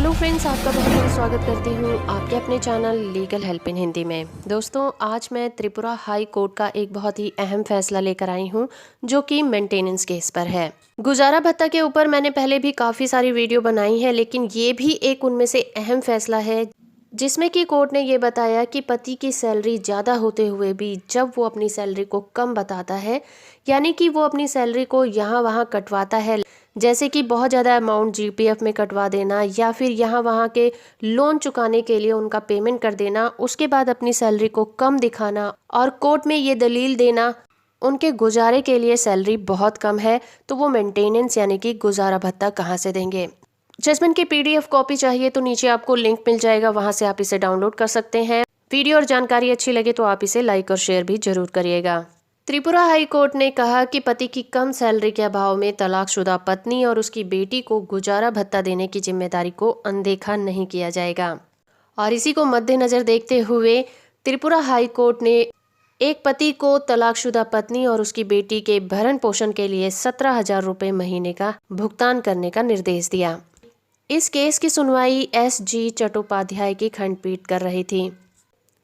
Hello friends, आपका बहुत बहुत स्वागत करती हूँ आपके अपने channel legal help in Hindi में। दोस्तों, आज मैं त्रिपुरा हाई कोर्ट का एक बहुत ही अहम फैसला लेकर आई हूँ जो कि मेंटेनेंस केस पर है। गुजारा भत्ता के ऊपर मैंने पहले भी काफ़ी सारी वीडियो बनाई है, लेकिन ये भी एक उनमें से अहम फैसला है जिसमें कि कोर्ट ने ये बताया कि पति की सैलरी ज़्यादा होते हुए भी जब वो अपनी सैलरी को कम बताता है, यानी कि वो अपनी सैलरी को यहाँ वहाँ कटवाता है, जैसे कि बहुत ज़्यादा अमाउंट जीपीएफ में कटवा देना या फिर यहाँ वहाँ के लोन चुकाने के लिए उनका पेमेंट कर देना, उसके बाद अपनी सैलरी को कम दिखाना और कोर्ट में ये दलील देना उनके गुजारे के लिए सैलरी बहुत कम है, तो वो मेंटेनेंस यानी कि गुजारा भत्ता कहाँ से देंगे। जजमेंट की पीडीएफ कॉपी चाहिए तो नीचे आपको लिंक मिल जाएगा, वहां से आप इसे डाउनलोड कर सकते हैं। वीडियो और जानकारी अच्छी लगे तो आप इसे लाइक और शेयर भी जरूर करिएगा। त्रिपुरा हाई कोर्ट ने कहा कि पति की कम सैलरी के अभाव में तलाकशुदा पत्नी और उसकी बेटी को गुजारा भत्ता देने की जिम्मेदारी को अनदेखा नहीं किया जाएगा। और इसी को मद्देनजर देखते हुए त्रिपुरा हाई कोर्ट ने एक पति को तलाकशुदा पत्नी और उसकी बेटी के भरण पोषण के लिए 17,000 रुपये महीने का भुगतान करने का निर्देश दिया। इस केस की सुनवाई एस.जी. चट्टोपाध्याय की खंडपीठ कर रही थी।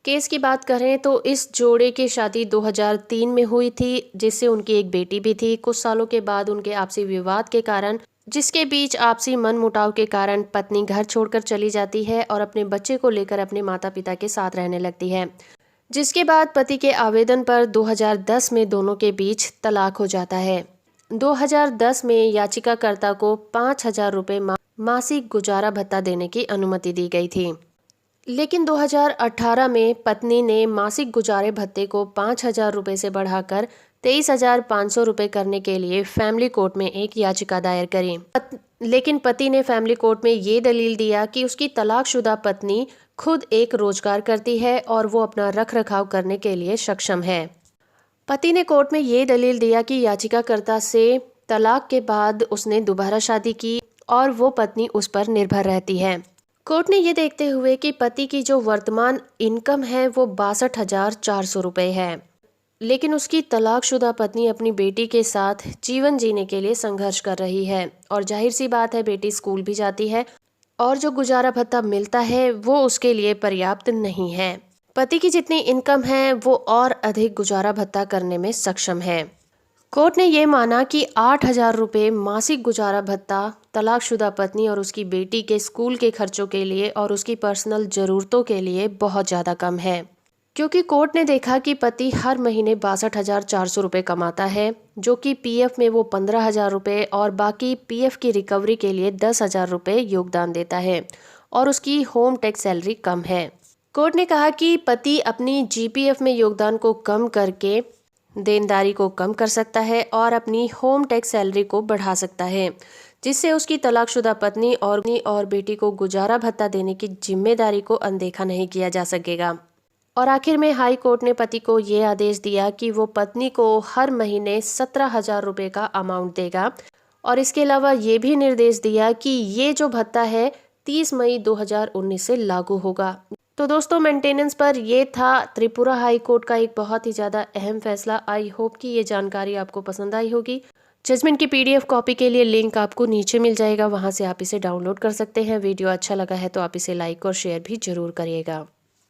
केस की बात करें तो इस जोड़े की शादी 2003 में हुई थी, जिससे उनकी एक बेटी भी थी। कुछ सालों के बाद उनके आपसी विवाद के कारण, जिसके बीच आपसी मनमुटाव के कारण पत्नी घर छोड़कर चली जाती है और अपने बच्चे को लेकर अपने माता पिता के साथ रहने लगती है, जिसके बाद पति के आवेदन पर 2010 में दोनों के बीच तलाक हो जाता है। 2010 में याचिकाकर्ता को 5,000 रुपये मासिक गुजारा भत्ता देने की अनुमति दी गई थी, लेकिन 2018 में पत्नी ने मासिक गुजारे भत्ते को 5,000 रुपये से बढ़ाकर 23,500 रुपये करने के लिए फैमिली कोर्ट में एक याचिका दायर करी। लेकिन पति ने फैमिली कोर्ट में ये दलील दिया कि उसकी तलाकशुदा पत्नी खुद एक रोजगार करती है और वो अपना रख रखाव करने के लिए सक्षम है। पति ने कोर्ट में ये दलील दिया कि याचिकाकर्ता से तलाक के बाद उसने दोबारा शादी की और वो पत्नी उस पर निर्भर रहती है। कोर्ट ने ये देखते हुए कि पति की जो वर्तमान इनकम है वो 62,400 रुपये है, लेकिन उसकी तलाकशुदा पत्नी अपनी बेटी के साथ जीवन जीने के लिए संघर्ष कर रही है और जाहिर सी बात है बेटी स्कूल भी जाती है और जो गुजारा भत्ता मिलता है वो उसके लिए पर्याप्त नहीं है। पति की जितनी इनकम है वो और अधिक गुजारा भत्ता करने में सक्षम है। कोर्ट ने ये माना कि 8,000 रुपये मासिक गुजारा भत्ता तलाकशुदा पत्नी और उसकी बेटी के स्कूल के खर्चों के लिए और उसकी पर्सनल ज़रूरतों के लिए बहुत ज़्यादा कम है, क्योंकि कोर्ट ने देखा कि पति हर महीने 62,400 रुपये कमाता है, जो कि पीएफ में वो 15,000 रुपये और बाकी पीएफ की रिकवरी के लिए 10,000 रुपये योगदान देता है और उसकी होम टैक्स सैलरी कम है। कोर्ट ने कहा कि पति अपनी जीपीएफ में योगदान को कम करके देनदारी को कम कर सकता है और अपनी होम टैक्स सैलरी को बढ़ा सकता है, जिससे उसकी तलाकशुदा पत्नी और बेटी को गुजारा भत्ता देने की जिम्मेदारी को अनदेखा नहीं किया जा सकेगा। और आखिर में हाई कोर्ट ने पति को ये आदेश दिया कि वो पत्नी को हर महीने 17,000 रुपये का अमाउंट देगा और इसके अलावा ये भी निर्देश दिया कि ये जो भत्ता है 30 मई 2019 से लागू होगा। तो दोस्तों, मेंटेनेंस पर ये था त्रिपुरा हाई कोर्ट का एक बहुत ही ज़्यादा अहम फैसला। आई होप कि ये जानकारी आपको पसंद आई होगी। जजमेंट की पीडीएफ कॉपी के लिए लिंक आपको नीचे मिल जाएगा, वहाँ से आप इसे डाउनलोड कर सकते हैं। वीडियो अच्छा लगा है तो आप इसे लाइक और शेयर भी जरूर करिएगा।